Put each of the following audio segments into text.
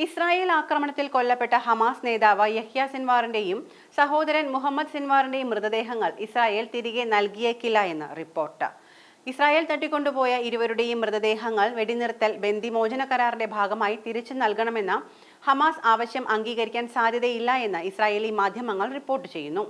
Israel ആക്രമണത്തിൽ കൊല്ലപ്പെട്ട Hamas നേതാവ് യഹ്യ സിൻവാറിന്റെയും സഹോദരൻ മുഹമ്മദ് സിൻവാറിന്റെയും മൃതദേഹങ്ങൾ ഇസ്രായേൽ തിരികെ നൽകിയേക്കില്ല എന്ന് റിപ്പോർട്ട്. ഇസ്രായേൽ തട്ടിക്കൊണ്ടുപോയ ഇരുവരുടെയും മൃതദേഹങ്ങൾ വെടിനിർത്തൽ ബന്ദിമോചന കരാറിന്റെ ഭാഗമായി തിരിച്ചു നൽകണമെന്ന ഹമാസ് ആവശ്യം അംഗീകരിക്കാൻ സാധ്യതയില്ല എന്ന് ഇസ്രായേലി മാധ്യമങ്ങൾ റിപ്പോർട്ട് ചെയ്യുന്നു.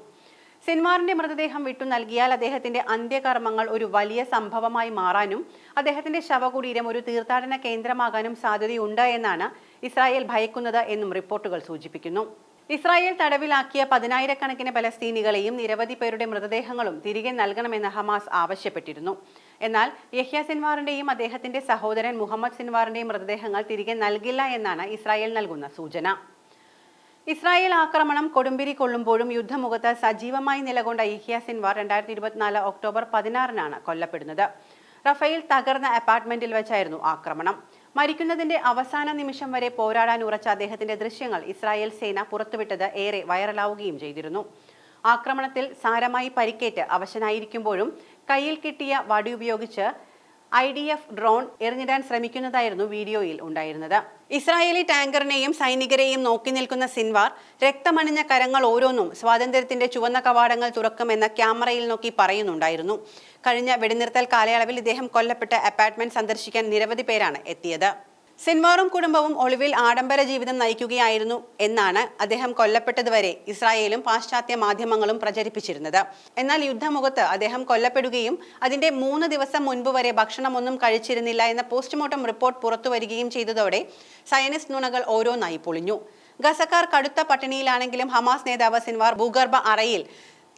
സിൻവാറിന്റെ മൃതദേഹം വിട്ടു നൽകിയാൽ അദ്ദേഹത്തിന്റെ അന്ത്യകർമ്മങ്ങൾ ഒരു വലിയ സംഭവമായി മാറാനും അദ്ദേഹത്തിന്റെ ശവകുടീരം ഒരു തീർത്ഥാടന കേന്ദ്രമാകാനും സാധ്യതയുണ്ട് എന്നാണ് ഇസ്രായേൽ ഭയക്കുന്നത് എന്നും റിപ്പോർട്ടുകൾ സൂചിപ്പിക്കുന്നു. ഇസ്രായേൽ തടവിലാക്കിയ 10,000-കണക്കിന് പലസ്തീനികളെയും നിരവധി പേരുടെ മൃതദേഹങ്ങളും തിരികെ നൽകണമെന്ന് ഹമാസ് ആവശ്യപ്പെട്ടിരുന്നു. എന്നാൽ യഹ്യ സിൻവാറിന്റെയും അദ്ദേഹത്തിന്റെ സഹോദരൻ മുഹമ്മദ് സിൻവാറിന്റെയും മൃതദേഹങ്ങൾ തിരികെ നൽകില്ല എന്നാണ് ഇസ്രായേൽ നൽകുന്ന സൂചന. ഇസ്രായേൽ ആക്രമണം കൊടുമ്പിരി കൊള്ളുമ്പോഴും യുദ്ധമുഖത്ത് സജീവമായി നിലകൊണ്ട യഹ്യ സിൻവാർ 2024 ഒക്ടോബർ 16-നാണ് കൊല്ലപ്പെടുന്നത്. റഫേൽ തകർന്ന അപ്പാർട്ട്മെന്റിൽ വെച്ചായിരുന്നു ആക്രമണം. മരിക്കുന്നതിന്റെ അവസാന നിമിഷം വരെ പോരാടാൻ ഉറച്ച അദ്ദേഹത്തിന്റെ ദൃശ്യങ്ങൾ ഇസ്രായേൽ സേന പുറത്തുവിട്ടത് ഏറെ വൈറലാവുകയും ചെയ്തിരുന്നു. ആക്രമണത്തിൽ സാരമായി പരിക്കേറ്റ് അവശനായിരിക്കുമ്പോഴും കയ്യിൽ കിട്ടിയ വടി ഉപയോഗിച്ച് IDF ഡ്രോൺ എറിഞ്ഞിടാൻ ശ്രമിക്കുന്നതായിരുന്നു വീഡിയോയിൽ ഉണ്ടായിരുന്നത്. ഇസ്രായേലി ടാങ്കറിനെയും സൈനികരെയും നോക്കി നിൽക്കുന്ന സിൻവാർ രക്തമണിഞ്ഞ കരങ്ങൾ ഓരോന്നും സ്വാതന്ത്ര്യത്തിന്റെ ചുവന്ന കവാടങ്ങൾ തുറക്കുമെന്ന് ക്യാമറയിൽ നോക്കി പറയുന്നുണ്ടായിരുന്നു. കഴിഞ്ഞ വെടിനിർത്തൽ കാലയളവിൽ ഇദ്ദേഹം കൊല്ലപ്പെട്ട അപ്പാർട്ട്മെന്റ് സന്ദർശിക്കാൻ നിരവധി പേരാണ് എത്തിയത്. സിൻവാറും കുടുംബവും ഒളിവിൽ ആഡംബര ജീവിതം നയിക്കുകയായിരുന്നു എന്നാണ് അദ്ദേഹം കൊല്ലപ്പെട്ടതുവരെ ഇസ്രായേലും പാശ്ചാത്യ മാധ്യമങ്ങളും പ്രചരിപ്പിച്ചിരുന്നത്. എന്നാൽ യുദ്ധമുഖത്ത് അദ്ദേഹം കൊല്ലപ്പെടുകയും അതിന്റെ 3 ദിവസം മുൻപ് വരെ ഭക്ഷണമൊന്നും കഴിച്ചിരുന്നില്ല എന്ന പോസ്റ്റ്മോർട്ടം റിപ്പോർട്ട് പുറത്തുവരികയും ചെയ്തതോടെ സയനിസ്റ്റ് നുണകൾ ഓരോന്നായി പൊളിഞ്ഞു. ഗസക്കാർ കടുത്ത പട്ടിണിയിലാണെങ്കിലും ഹമാസ് നേതാവ് സിൻവാർ ഭൂഗർഭ അറയിൽ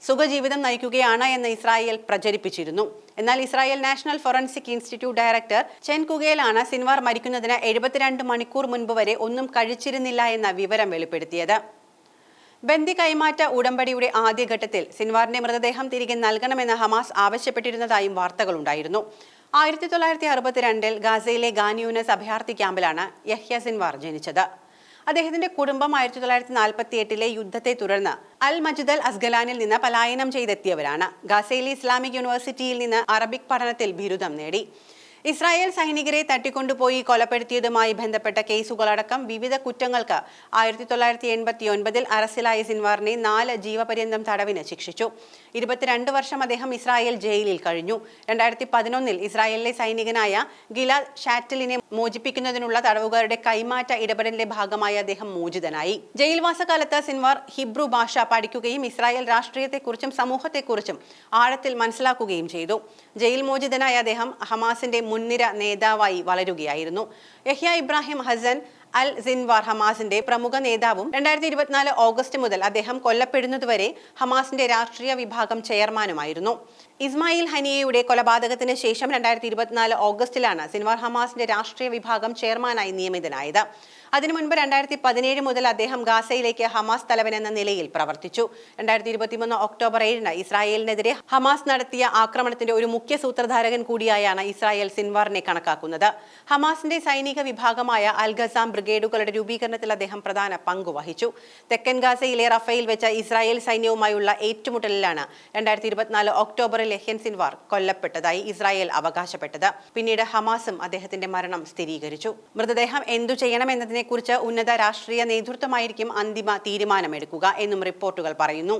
സുഖജീവിതം നയിക്കുകയാണ് എന്ന് ഇസ്രായേൽ പ്രചരിപ്പിച്ചിരുന്നു. എന്നാൽ Israel National Forensic Institute director Chen കുഗേലാണ് സിൻവാർ മരിക്കുന്നതിന് 72 മണിക്കൂർ മുൻപ് വരെ ഒന്നും കഴിച്ചിരുന്നില്ല എന്ന വിവരം വെളിപ്പെടുത്തിയത്. ബന്ദി കൈമാറ്റ ഉടമ്പടിയുടെ ആദ്യഘട്ടത്തിൽ സിൻവാറിന്റെ മൃതദേഹം തിരികെ നൽകണമെന്ന് ഹമാസ് ആവശ്യപ്പെട്ടിരുന്നതായും വാർത്തകളുണ്ടായിരുന്നു. 1962-ൽ ഗാസയിലെ ഖാൻ യൂനിസ് അഭയാർത്ഥി ക്യാമ്പിലാണ് യഹ്യ സിൻവാർ ജനിച്ചത്. അദ്ദേഹത്തിന്റെ കുടുംബം 1948-ലെ യുദ്ധത്തെ തുടർന്ന് അൽ മജ്ദ് അൽ അസ്ഗലാനിൽ നിന്ന് പലായനം ചെയ്തെത്തിയവരാണ്. ഗാസയിലെ ഇസ്ലാമിക് യൂണിവേഴ്സിറ്റിയിൽ നിന്ന് അറബിക് പഠനത്തിൽ ബിരുദം നേടി. ഇസ്രായേൽ സൈനികരെ തട്ടിക്കൊണ്ടുപോയി കൊലപ്പെടുത്തിയതുമായി ബന്ധപ്പെട്ട കേസുകളടക്കം വിവിധ കുറ്റങ്ങൾക്ക് 1989-ൽ അറസ്റ്റിലായ സിൻവാറിനെ 4 ജീവപര്യന്തം തടവിന് ശിക്ഷിച്ചു. 22 വർഷം അദ്ദേഹം ഇസ്രായേൽ ജയിലിൽ കഴിഞ്ഞു. 2011-ൽ ഇസ്രായേലിലെ സൈനികനായ ഗിലാദ് ഷാറ്റലിനെ മോചിപ്പിക്കുന്നതിനുള്ള തടവുകാരുടെ കൈമാറ്റ ഇടപെടലിന്റെ ഭാഗമായി അദ്ദേഹം മോചിതനായി. ജയിൽവാസകാലത്ത് സിൻവാർ ഹിബ്രു ഭാഷ പഠിക്കുകയും ഇസ്രായേൽ രാഷ്ട്രീയത്തെക്കുറിച്ചും സമൂഹത്തെക്കുറിച്ചും ആഴത്തിൽ മനസ്സിലാക്കുകയും ചെയ്തു. ജയിൽ മോചിതനായ അദ്ദേഹം ഹമാസിന്റെ മുൻനിര നേതാവായി വളരുകയായിരുന്നു. യഹ്യ ഇബ്രാഹിം ഹസൻ അൽ സിൻവാർ ഹമാസിന്റെ പ്രമുഖ നേതാവും 2024 ഓഗസ്റ്റ് മുതൽ അദ്ദേഹം കൊല്ലപ്പെടുന്നതുവരെ ഹമാസിന്റെ രാഷ്ട്രീയ വിഭാഗം ചെയർമാനുമായിരുന്നു. ഇസ്മായിൽ ഹനിയയുടെ കൊലപാതകത്തിന് ശേഷം 2024 ഓഗസ്റ്റിലാണ് സിൻവാർ ഹമാസിന്റെ രാഷ്ട്രീയ വിഭാഗം ചെയർമാനായി നിയമിതനായത്. അതിനു മുൻപ് 2017 മുതൽ അദ്ദേഹം ഗാസയിലേക്ക് ഹമാസ് തലവൻ എന്ന നിലയിൽ പ്രവർത്തിച്ചു. 2023 ഒക്ടോബർ 7-ന് ഇസ്രായേലിനെതിരെ ഹമാസ് നടത്തിയ ആക്രമണത്തിന്റെ ഒരു മുഖ്യ സൂത്രധാരകൻ കൂടിയായാണ് ഇസ്രായേൽ സിൻവാറിനെ കണക്കാക്കുന്നത്. ഹമാസിന്റെ സൈനിക വിഭാഗമായ അൽ ഖസാം ബ്രിഗേഡുകളുടെ രൂപീകരണത്തിൽ അദ്ദേഹം പ്രധാന പങ്ക് വഹിച്ചു. തെക്കൻ ഗാസയിലെ റഫേൽ വെച്ച ഇസ്രായേൽ സൈന്യവുമായുള്ള ഏറ്റുമുട്ടലിലാണ് 2024 ഒക്ടോബറിൽ യഹ്യ സിൻവാർ കൊല്ലപ്പെട്ടതായി ഇസ്രായേൽ അവകാശപ്പെട്ടത്. പിന്നീട് ഹമാസും അദ്ദേഹത്തിന്റെ മരണം സ്ഥിരീകരിച്ചു. മൃതദേഹം എന്തു ചെയ്യണമെന്നതിനെക്കുറിച്ച് ഉന്നത രാഷ്ട്രീയ നേതൃത്വമായിരിക്കും അന്തിമ തീരുമാനമെടുക്കുക എന്നും റിപ്പോർട്ടുകൾ പറയുന്നു.